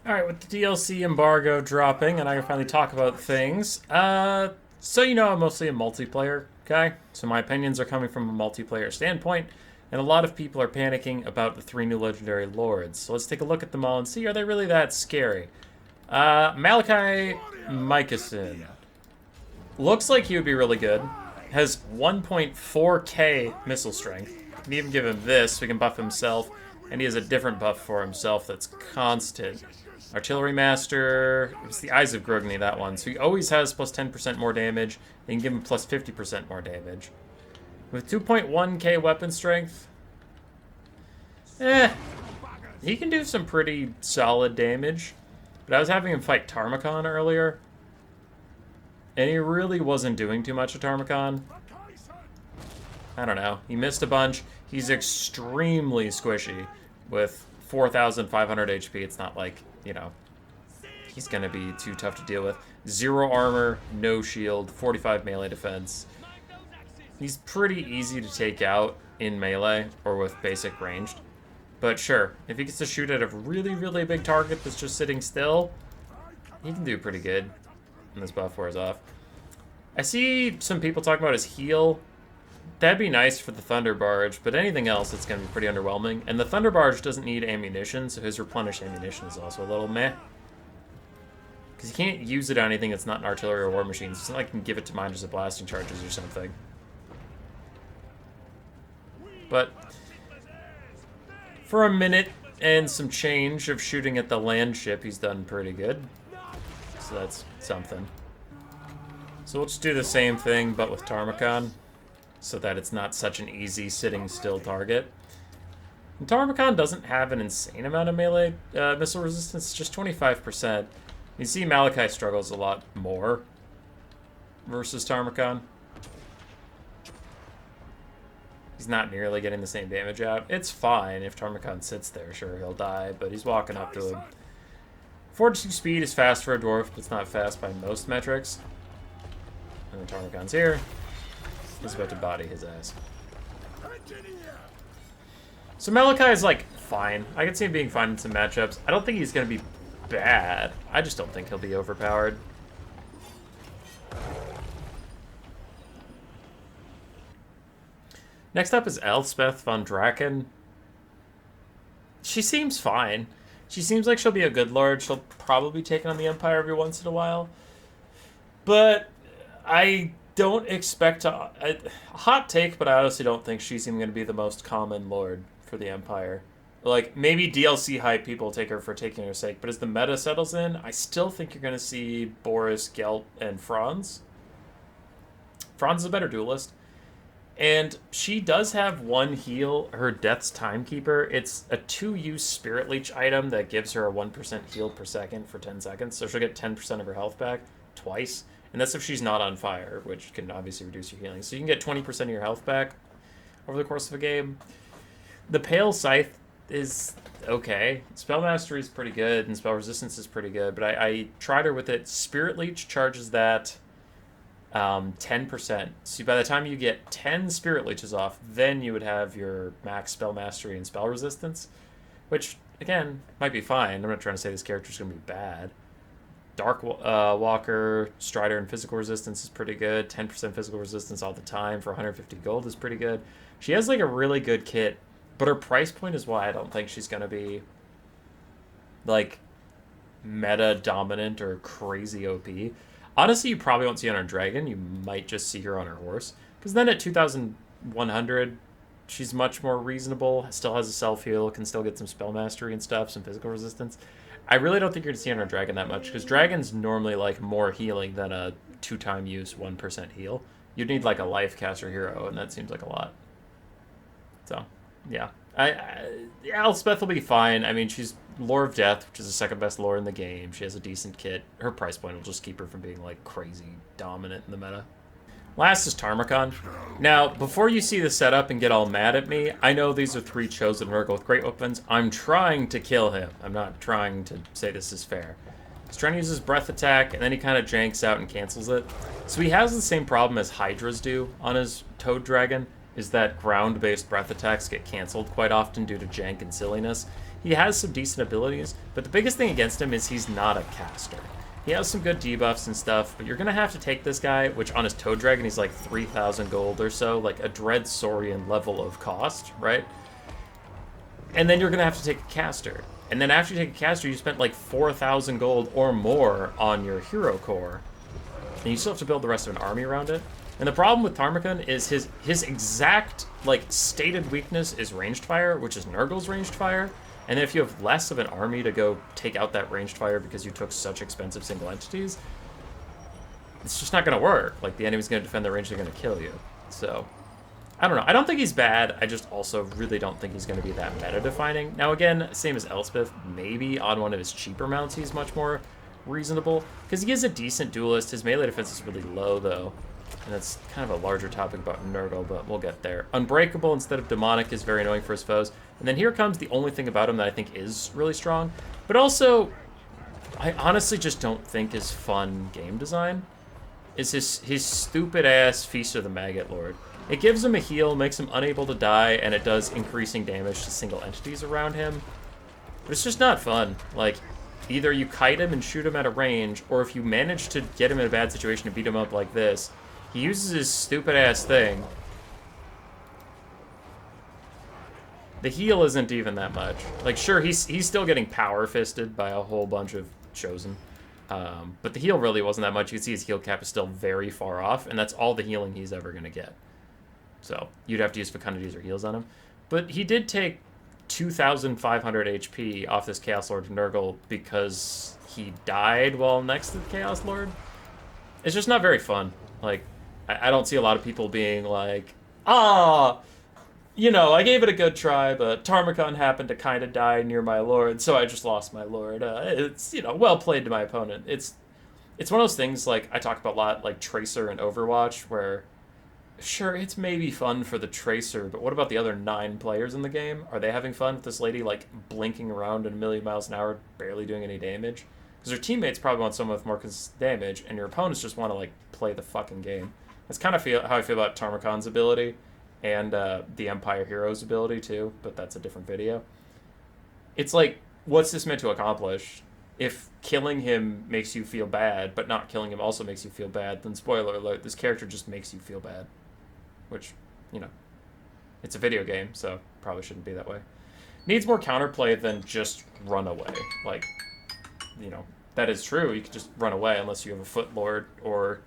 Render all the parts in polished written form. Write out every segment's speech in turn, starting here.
Alright, with the DLC embargo dropping, and I can finally talk about things. So you know I'm mostly a multiplayer guy, so my opinions are coming from a multiplayer standpoint, and a lot of people are panicking about the three new legendary lords. So let's take a look at them all and see, are they really that scary? Malachi Michelson. Looks like he would be really good. Has 1.4k missile strength. Can even give him this, so he can buff himself, and he has a different buff for himself that's constant. Artillery Master, it's the Eyes of Grogny, that one. So he always has plus 10% more damage. You can give him plus 50% more damage. With 2.1k weapon strength, he can do some pretty solid damage. But I was having him fight Tarmacon earlier, and he really wasn't doing too much of Tarmacon. I don't know. He missed a bunch. He's extremely squishy with 4,500 HP. It's not like, you know, he's going to be too tough to deal with. 0 armor, no shield, 45 melee defense. He's pretty easy to take out in melee or with basic ranged. But sure, if he gets to shoot at a really, really big target that's just sitting still, he can do pretty good when this buff wears off. I see some people talking about his heal. That'd be nice for the Thunder Barge, but anything else, it's going to be pretty underwhelming. And the Thunder Barge doesn't need ammunition, so his replenished ammunition is also a little meh. Because you can't use it on anything that's not an artillery or war machine. It's not like you can give it to miners of blasting charges or something. But for a minute and some change of shooting at the land ship, he's done pretty good. So that's something. So we'll just do the same thing, but with Tarmacon, so that it's not such an easy sitting still target. And Tarmacon doesn't have an insane amount of melee missile resistance, just 25%. You see Malachi struggles a lot more versus Tarmacon. He's not nearly getting the same damage out. It's fine if Tarmacon sits there, sure he'll die, but he's walking up to him. Fortitude speed is fast for a dwarf, but it's not fast by most metrics. And then Tarmacon's here. He's about to body his ass. So Malachi is, like, fine. I can see him being fine in some matchups. I don't think he's going to be bad. I just don't think he'll be overpowered. Next up is Elspeth von Draken. She seems fine. She seems like she'll be a good lord. She'll probably be taken on the Empire every once in a while. But I don't expect to... A hot take, but I honestly don't think she's even going to be the most common lord for the Empire. Like, maybe DLC hype people take her for taking her sake, but as the meta settles in, I still think you're going to see Boris, Gelt, and Franz. Franz is a better duelist. And she does have one heal, her Death's Timekeeper. It's a 2-use Spirit Leech item that gives her a 1% heal per second for 10 seconds. So she'll get 10% of her health back twice. And that's if she's not on fire, which can obviously reduce your healing. So you can get 20% of your health back over the course of a game. The Pale Scythe is okay. Spell Mastery is pretty good, and Spell Resistance is pretty good. But I tried her with it. Spirit Leech charges that 10%. So by the time you get 10 Spirit Leeches off, then you would have your max Spell Mastery and Spell Resistance, which, again, might be fine. I'm not trying to say this character's going to be bad. Dark Walker, Strider, and Physical Resistance is pretty good. 10% Physical Resistance all the time for 150 gold is pretty good. She has, like, a really good kit, but her price point is why I don't think she's going to be, like, meta-dominant or crazy OP. Honestly, you probably won't see her on her dragon. You might just see her on her horse. Because then at 2,100, she's much more reasonable. Still has a self-heal, can still get some spell mastery and stuff, some physical resistance. I really don't think you're going to see her on her dragon that much, because dragons normally like more healing than a 2-time use 1% heal. You'd need like a life caster hero, and that seems like a lot. So, yeah. Elspeth will be fine. I mean, she's Lore of Death, which is the second best lore in the game. She has a decent kit. Her price point will just keep her from being, like, crazy dominant in the meta. Last is Tarmacon. Now, before you see the setup and get all mad at me, I know these are 3 chosen Nurgle with great weapons. I'm trying to kill him. I'm not trying to say this is fair. He's trying to use his breath attack, and then he kind of janks out and cancels it. So he has the same problem as Hydras do on his Toad Dragon, is that ground-based breath attacks get canceled quite often due to jank and silliness. He has some decent abilities, but the biggest thing against him is he's not a caster. He has some good debuffs and stuff, but you're going to have to take this guy, which on his Toad Dragon, he's like 3,000 gold or so, like a Dread Saurian level of cost, right? And then you're going to have to take a caster. And then after you take a caster, you spent like 4,000 gold or more on your hero core. And you still have to build the rest of an army around it. And the problem with Tarmacon is his exact, like, stated weakness is ranged fire, which is Nurgle's ranged fire. And then if you have less of an army to go take out that ranged fire because you took such expensive single entities, it's just not going to work. Like, the enemy's going to defend their range, they're going to kill you. So, I don't know. I don't think he's bad. I just also really don't think he's going to be that meta-defining. Now, again, same as Elspeth, maybe on one of his cheaper mounts he's much more reasonable. Because he is a decent duelist. His melee defense is really low, though. And that's kind of a larger topic about Nurgle, but we'll get there. Unbreakable instead of demonic is very annoying for his foes. And then here comes the only thing about him that I think is really strong. But also, I honestly just don't think is fun game design. Is his stupid-ass Feast of the Maggot Lord. It gives him a heal, makes him unable to die, and it does increasing damage to single entities around him. But it's just not fun. Like, either you kite him and shoot him at a range, or if you manage to get him in a bad situation and beat him up like this, he uses his stupid-ass thing. The heal isn't even that much. Like, sure, he's still getting power-fisted by a whole bunch of Chosen. But the heal really wasn't that much. You can see his heal cap is still very far off, and that's all the healing he's ever going to get. So, you'd have to use Fecundities or heals on him. But he did take 2,500 HP off this Chaos Lord Nurgle because he died while next to the Chaos Lord. It's just not very fun. Like, I don't see a lot of people being like, you know, I gave it a good try, but Tarmacon happened to kind of die near my lord, so I just lost my lord. It's, you know, well played to my opponent. It's one of those things, like, I talk about a lot, like Tracer and Overwatch, where, sure, it's maybe fun for the Tracer, but what about the other 9 players in the game? Are they having fun with this lady, like, blinking around at 1,000,000 miles an hour, barely doing any damage? Because her teammates probably want someone with more damage, and your opponents just want to, like, play the fucking game. That's kind of how I feel about Tarmacon's ability. And the Empire Hero's ability, too, but that's a different video. It's like, what's this meant to accomplish? If killing him makes you feel bad, but not killing him also makes you feel bad, then spoiler alert, this character just makes you feel bad. Which, you know, it's a video game, so probably shouldn't be that way. Needs more counterplay than just run away. Like, you know, that is true. You could just run away unless you have a Foot Lord or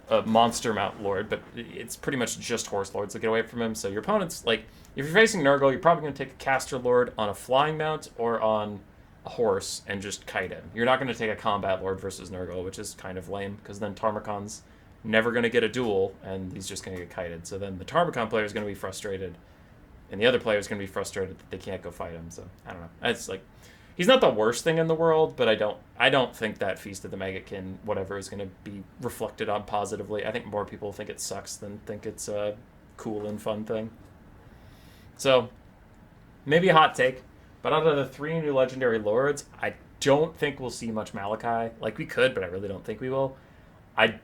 a monster mount lord, but it's pretty much just horse lords that get away from him. So your opponent's, like, if you're facing Nurgle, you're probably going to take a caster lord on a flying mount or on a horse and just kite him. You're not going to take a combat lord versus Nurgle, which is kind of lame, because then Tarmacon's never going to get a duel, and he's just going to get kited. So then the Tarmacon player is going to be frustrated, and the other player is going to be frustrated that they can't go fight him. So, I don't know. It's like, he's not the worst thing in the world, but I don't think that Feast of the Maggotkin, whatever, is going to be reflected on positively. I think more people think it sucks than think it's a cool and fun thing. So, maybe a hot take, but out of the 3 new Legendary Lords, I don't think we'll see much Malachi. Like, we could, but I really don't think we will. I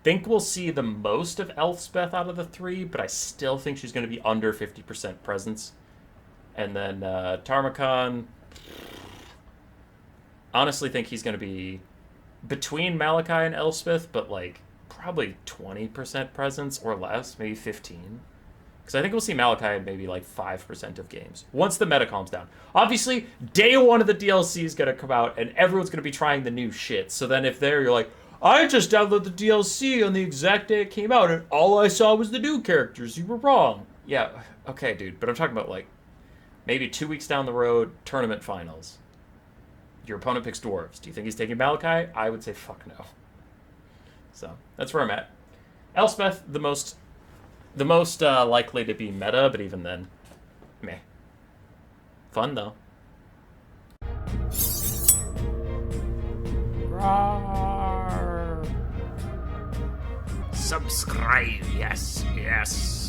think we'll see the most of Elspeth out of the 3, but I still think she's going to be under 50% presence. And then Tarmacon, honestly think he's going to be between Malachi and Elspeth, but like probably 20% presence or less, maybe 15. Because I think we'll see Malachi in maybe like 5% of games once the meta calms down. Obviously, day 1 of the DLC is going to come out and everyone's going to be trying the new shit. So then if you're like, I just downloaded the DLC on the exact day it came out and all I saw was the new characters. You were wrong. Yeah, okay, dude. But I'm talking about like maybe 2 weeks down the road, tournament finals. Your opponent picks dwarves. Do you think he's taking Malachi? I would say fuck no. So that's where I'm at. Elspeth, the most likely to be meta, but even then, meh. Fun though. Roar. Subscribe, yes.